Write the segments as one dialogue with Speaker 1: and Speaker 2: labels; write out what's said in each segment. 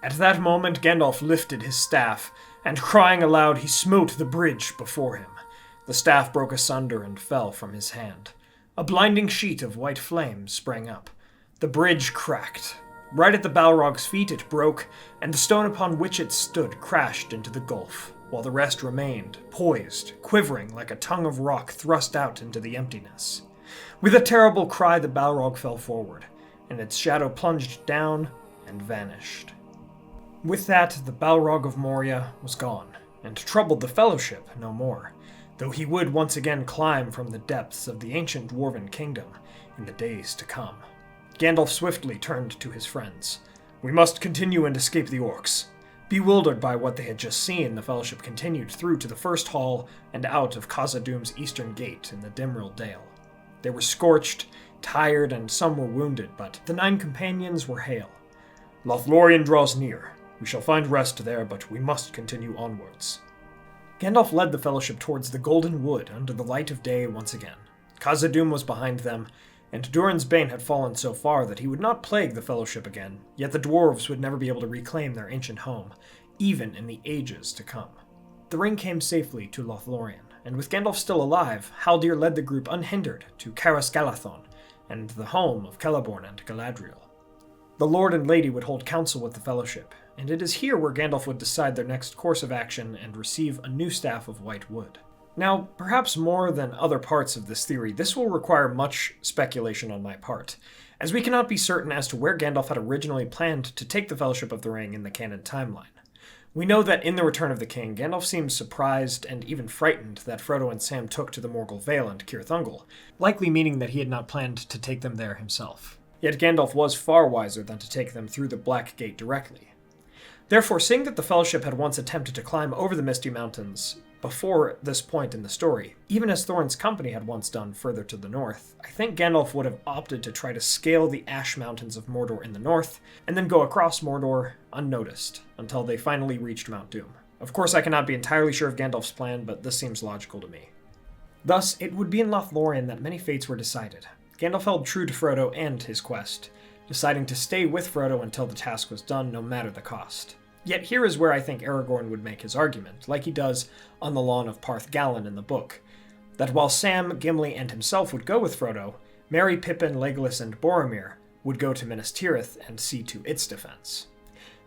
Speaker 1: At that moment Gandalf lifted his staff, and crying aloud he smote the bridge before him. The staff broke asunder and fell from his hand. A blinding sheet of white flame sprang up. The bridge cracked. Right at the Balrog's feet it broke, and the stone upon which it stood crashed into the gulf, while the rest remained, poised, quivering like a tongue of rock thrust out into the emptiness. With a terrible cry the Balrog fell forward, and its shadow plunged down and vanished. With that, the Balrog of Moria was gone, and troubled the Fellowship no more, though he would once again climb from the depths of the ancient dwarven kingdom in the days to come. Gandalf swiftly turned to his friends. "We must continue and escape the orcs." Bewildered by what they had just seen, the Fellowship continued through to the first hall and out of Khazad-dûm's eastern gate in the Dimril Dale. They were scorched, tired, and some were wounded, but the 9 companions were hale. "Lothlorien draws near. We shall find rest there, but we must continue onwards." Gandalf led the Fellowship towards the Golden Wood under the light of day once again. Khazad-dûm was behind them, and Durin's Bane had fallen so far that he would not plague the Fellowship again, yet the dwarves would never be able to reclaim their ancient home, even in the ages to come. The ring came safely to Lothlorien, and with Gandalf still alive, Haldir led the group unhindered to Caras Galadhon, and the home of Celeborn and Galadriel. The Lord and Lady would hold council with the Fellowship, and it is here where Gandalf would decide their next course of action and receive a new staff of white wood. Now, perhaps more than other parts of this theory, this will require much speculation on my part, as we cannot be certain as to where Gandalf had originally planned to take the Fellowship of the Ring in the canon timeline. We know that in The Return of the King, Gandalf seems surprised and even frightened that Frodo and Sam took to the Morgul Vale and Cirith Ungol, likely meaning that he had not planned to take them there himself. Yet Gandalf was far wiser than to take them through the Black Gate directly. Therefore, seeing that the Fellowship had once attempted to climb over the Misty Mountains before this point in the story, even as Thorin's company had once done further to the north, I think Gandalf would have opted to try to scale the Ash Mountains of Mordor in the north, and then go across Mordor unnoticed, until they finally reached Mount Doom. Of course, I cannot be entirely sure of Gandalf's plan, but this seems logical to me. Thus, it would be in Lothlorien that many fates were decided. Gandalf held true to Frodo and his quest, deciding to stay with Frodo until the task was done, no matter the cost. Yet here is where I think Aragorn would make his argument, like he does on the lawn of Parth Galen in the book, that while Sam, Gimli, and himself would go with Frodo, Merry, Pippin, Legolas, and Boromir would go to Minas Tirith and see to its defense.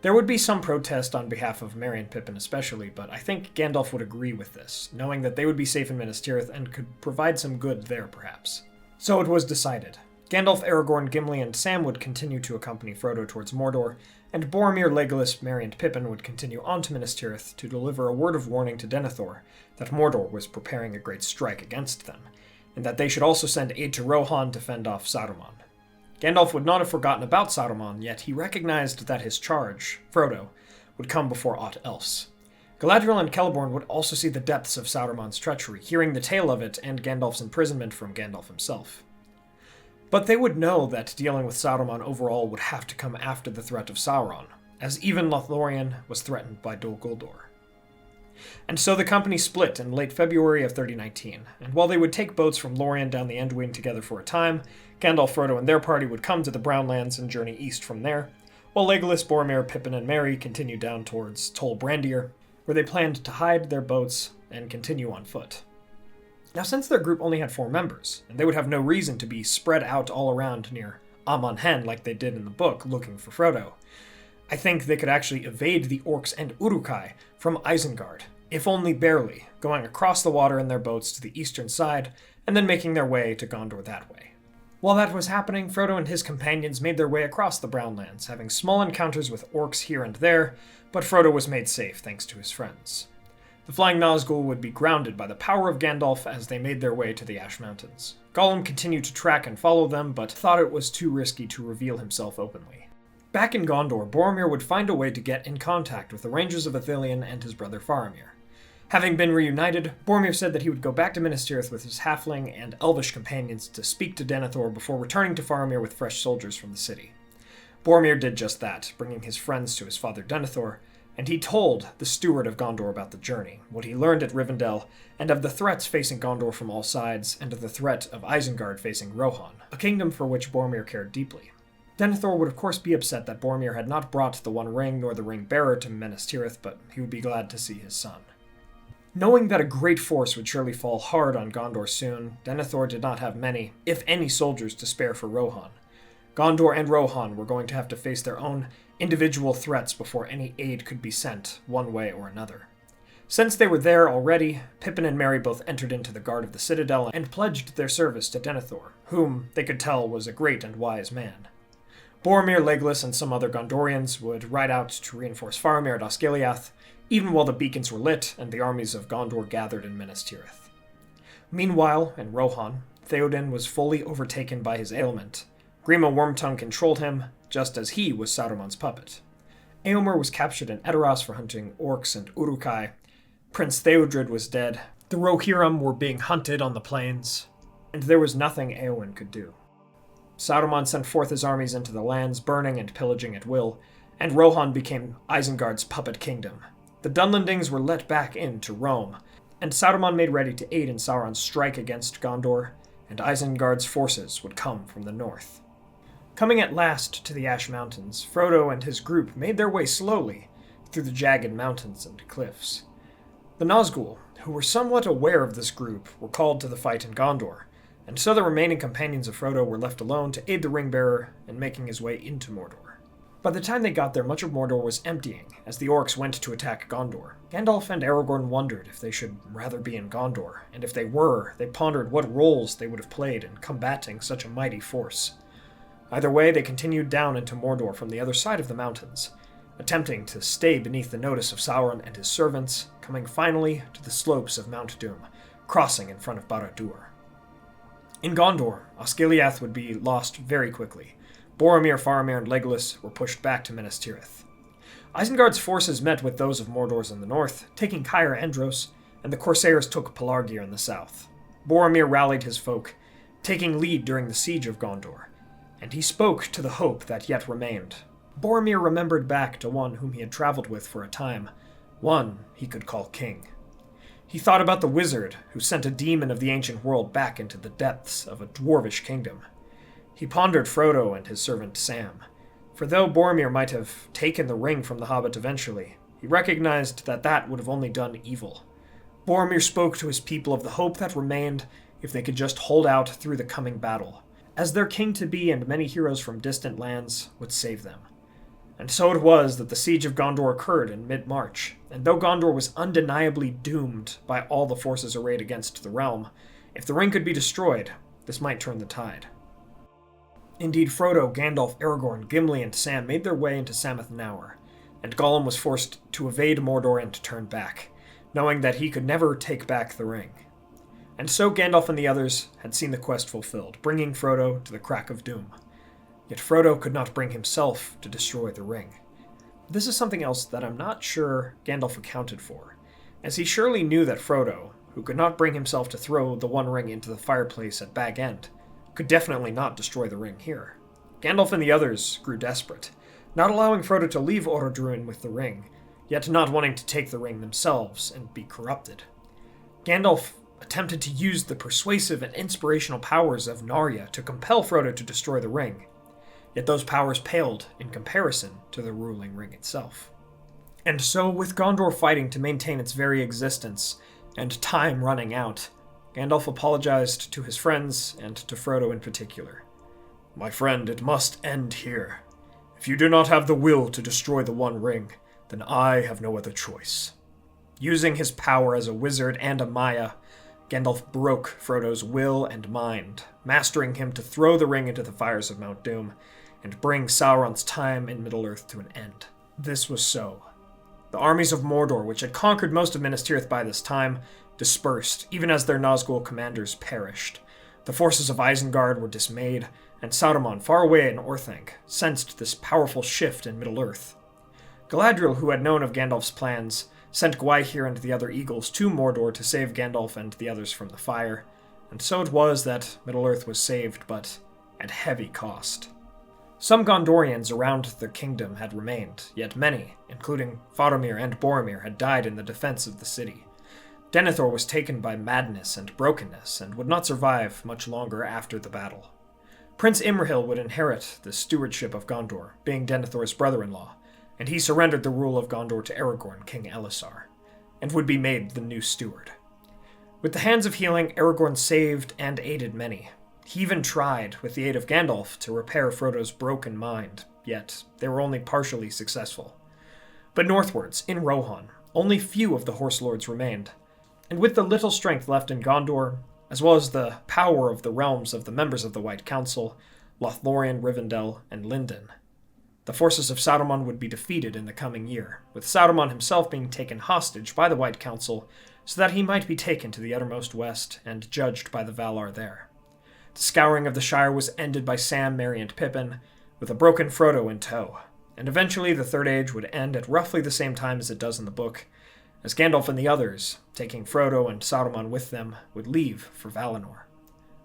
Speaker 1: There would be some protest on behalf of Merry and Pippin especially, but I think Gandalf would agree with this, knowing that they would be safe in Minas Tirith and could provide some good there perhaps. So it was decided. Gandalf, Aragorn, Gimli, and Sam would continue to accompany Frodo towards Mordor, and Boromir, Legolas, Merry, and Pippin would continue on to Minas Tirith to deliver a word of warning to Denethor that Mordor was preparing a great strike against them, and that they should also send aid to Rohan to fend off Saruman. Gandalf would not have forgotten about Saruman, yet he recognized that his charge, Frodo, would come before aught else. Galadriel and Celeborn would also see the depths of Saruman's treachery, hearing the tale of it and Gandalf's imprisonment from Gandalf himself. But they would know that dealing with Saruman overall would have to come after the threat of Sauron, as even Lothlorien was threatened by Dol Guldur. And so the company split in late February of 3019, and while they would take boats from Lorien down the Anduin together for a time, Gandalf, Frodo, and their party would come to the Brownlands and journey east from there, while Legolas, Boromir, Pippin, and Merry continued down towards Tol Brandir, where they planned to hide their boats and continue on foot. Now, since their group only had 4 members, and they would have no reason to be spread out all around near Amon Hen like they did in the book looking for Frodo, I think they could actually evade the orcs and Uruk-hai from Isengard, if only barely, going across the water in their boats to the eastern side, and then making their way to Gondor that way. While that was happening, Frodo and his companions made their way across the Brownlands, having small encounters with orcs here and there, but Frodo was made safe thanks to his friends. The Flying Nazgul would be grounded by the power of Gandalf as they made their way to the Ash Mountains. Gollum continued to track and follow them, but thought it was too risky to reveal himself openly. Back in Gondor, Boromir would find a way to get in contact with the Rangers of Ithilien and his brother Faramir. Having been reunited, Boromir said that he would go back to Minas Tirith with his halfling and elvish companions to speak to Denethor before returning to Faramir with fresh soldiers from the city. Boromir did just that, bringing his friends to his father Denethor, and he told the steward of Gondor about the journey, what he learned at Rivendell, and of the threats facing Gondor from all sides, and of the threat of Isengard facing Rohan, a kingdom for which Boromir cared deeply. Denethor would of course be upset that Boromir had not brought the One Ring nor the Ring Bearer to Minas Tirith, but he would be glad to see his son. Knowing that a great force would surely fall hard on Gondor soon, Denethor did not have many, if any, soldiers to spare for Rohan. Gondor and Rohan were going to have to face their own individual threats before any aid could be sent, one way or another. Since they were there already, Pippin and Merry both entered into the guard of the citadel and pledged their service to Denethor, whom they could tell was a great and wise man. Boromir, Legolas, and some other Gondorians would ride out to reinforce Faramir at Osgiliath, even while the beacons were lit and the armies of Gondor gathered in Minas Tirith. Meanwhile, in Rohan, Theoden was fully overtaken by his ailment. Grima Wormtongue controlled him, just as he was Saruman's puppet. Éomer was captured in Edoras for hunting orcs and Uruk-hai. Prince Theodred was dead. The Rohirrim were being hunted on the plains, and there was nothing Éowyn could do. Saruman sent forth his armies into the lands, burning and pillaging at will, and Rohan became Isengard's puppet kingdom. The Dunlendings were let back into Rome, and Saruman made ready to aid in Sauron's strike against Gondor, and Isengard's forces would come from the north. Coming at last to the Ash Mountains, Frodo and his group made their way slowly through the jagged mountains and cliffs. The Nazgul, who were somewhat aware of this group, were called to the fight in Gondor, and so the remaining companions of Frodo were left alone to aid the Ring-Bearer in making his way into Mordor. By the time they got there, much of Mordor was emptying, as the orcs went to attack Gondor. Gandalf and Aragorn wondered if they should rather be in Gondor, and if they were, they pondered what roles they would have played in combating such a mighty force. Either way, they continued down into Mordor from the other side of the mountains, attempting to stay beneath the notice of Sauron and his servants, coming finally to the slopes of Mount Doom, crossing in front of Barad-dûr. In Gondor, Osgiliath would be lost very quickly. Boromir, Faramir, and Legolas were pushed back to Minas Tirith. Isengard's forces met with those of Mordor's in the north, taking Cair Andros, and the Corsairs took Pelargir in the south. Boromir rallied his folk, taking lead during the siege of Gondor, and he spoke to the hope that yet remained. Boromir remembered back to one whom he had traveled with for a time, one he could call king. He thought about the wizard who sent a demon of the ancient world back into the depths of a dwarvish kingdom. He pondered Frodo and his servant Sam, for though Boromir might have taken the ring from the hobbit eventually, he recognized that that would have only done evil. Boromir spoke to his people of the hope that remained if they could just hold out through the coming battle, as their king-to-be and many heroes from distant lands would save them. And so it was that the siege of Gondor occurred in mid-March, and though Gondor was undeniably doomed by all the forces arrayed against the realm, if the ring could be destroyed, this might turn the tide. Indeed, Frodo, Gandalf, Aragorn, Gimli, and Sam made their way into Sammath Naur, and Gollum was forced to evade Mordor and to turn back, knowing that he could never take back the ring. And so Gandalf and the others had seen the quest fulfilled, bringing Frodo to the crack of doom. Yet Frodo could not bring himself to destroy the ring. This is something else that I'm not sure Gandalf accounted for, as he surely knew that Frodo, who could not bring himself to throw the One Ring into the fireplace at Bag End, could definitely not destroy the ring here. Gandalf and the others grew desperate, not allowing Frodo to leave Orodruin with the ring, yet not wanting to take the ring themselves and be corrupted. Gandalf attempted to use the persuasive and inspirational powers of Narya to compel Frodo to destroy the ring, yet those powers paled in comparison to the ruling ring itself. And so, with Gondor fighting to maintain its very existence, and time running out, Gandalf apologized to his friends, and to Frodo in particular. "My friend, it must end here. If you do not have the will to destroy the One Ring, then I have no other choice." Using his power as a wizard and a Maya, Gandalf broke Frodo's will and mind, mastering him to throw the ring into the fires of Mount Doom, and bring Sauron's time in Middle-earth to an end. This was so. The armies of Mordor, which had conquered most of Minas Tirith by this time, dispersed, even as their Nazgul commanders perished. The forces of Isengard were dismayed, and Saruman, far away in Orthanc, sensed this powerful shift in Middle-earth. Galadriel, who had known of Gandalf's plans, sent Gwaihir and the other eagles to Mordor to save Gandalf and the others from the fire, and so it was that Middle-earth was saved, but at heavy cost. Some Gondorians around the kingdom had remained, yet many, including Faramir and Boromir, had died in the defense of the city. Denethor was taken by madness and brokenness, and would not survive much longer after the battle. Prince Imrahil would inherit the stewardship of Gondor, being Denethor's brother-in-law, and he surrendered the rule of Gondor to Aragorn, King Elisar, and would be made the new steward. With the Hands of Healing, Aragorn saved and aided many. He even tried, with the aid of Gandalf, to repair Frodo's broken mind, yet they were only partially successful. But northwards, in Rohan, only few of the Horse Lords remained, and with the little strength left in Gondor, as well as the power of the realms of the members of the White Council, Lothlorien, Rivendell, and Lindon, the forces of Sauron would be defeated in the coming year, with Sauron himself being taken hostage by the White Council so that he might be taken to the uttermost west and judged by the Valar there. The scouring of the Shire was ended by Sam, Merry, and Pippin, with a broken Frodo in tow, and eventually the Third Age would end at roughly the same time as it does in the book, as Gandalf and the others, taking Frodo and Sauron with them, would leave for Valinor.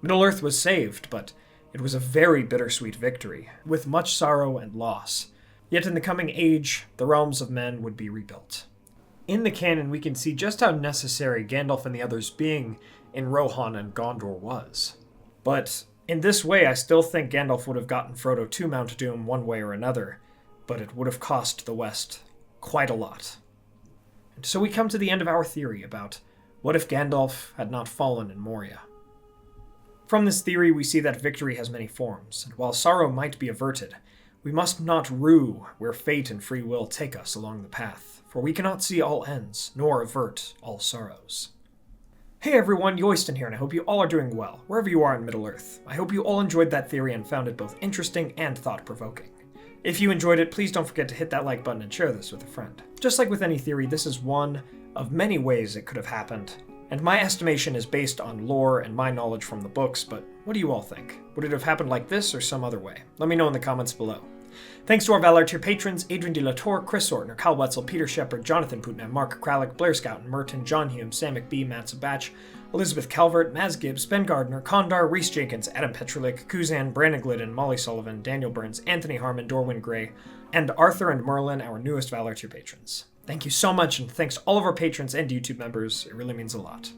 Speaker 1: Middle-earth was saved, but it was a very bittersweet victory, with much sorrow and loss. Yet in the coming age, the realms of men would be rebuilt. In the canon, we can see just how necessary Gandalf and the others being in Rohan and Gondor was. But in this way, I still think Gandalf would have gotten Frodo to Mount Doom one way or another, but it would have cost the West quite a lot. And so we come to the end of our theory about what if Gandalf had not fallen in Moria. From this theory, we see that victory has many forms, and while sorrow might be averted, we must not rue where fate and free will take us along the path, for we cannot see all ends, nor avert all sorrows. Hey everyone, Yoyston here, and I hope you all are doing well, wherever you are in Middle-earth. I hope you all enjoyed that theory and found it both interesting and thought-provoking. If you enjoyed it, please don't forget to hit that like button and share this with a friend. Just like with any theory, this is one of many ways it could have happened, and my estimation is based on lore and my knowledge from the books, but what do you all think? Would it have happened like this or some other way? Let me know in the comments below. Thanks to our Valar tier patrons, Adrian De la Torre, Chris Ortner, Kyle Wetzel, Peter Sheppard, Jonathan Putnam, Mark Kralick, Blair Scouten, Merten, John Hume, Sam McBee, Matt Sibbach, Elizabeth Calvert, Maz Gibbs, Ben Gardner, Condar, Reese Jenkins, Adam Petralik, Kuzan, Brandon Glidden, Molly Sullivan, Daniel Burns, Anthony Harmon, Dorwin Gray, and Arthur and Merlin, our newest Valar tier patrons. Thank you so much, and thanks to all of our patrons and YouTube members. It really means a lot.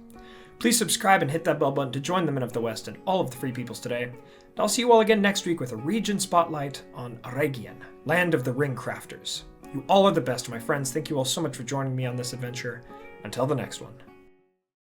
Speaker 1: Please subscribe and hit that bell button to join the Men of the West and all of the Free Peoples today. And I'll see you all again next week with a region spotlight on Regien, land of the Ring Crafters. You all are the best, my friends. Thank you all so much for joining me on this adventure. Until the next one.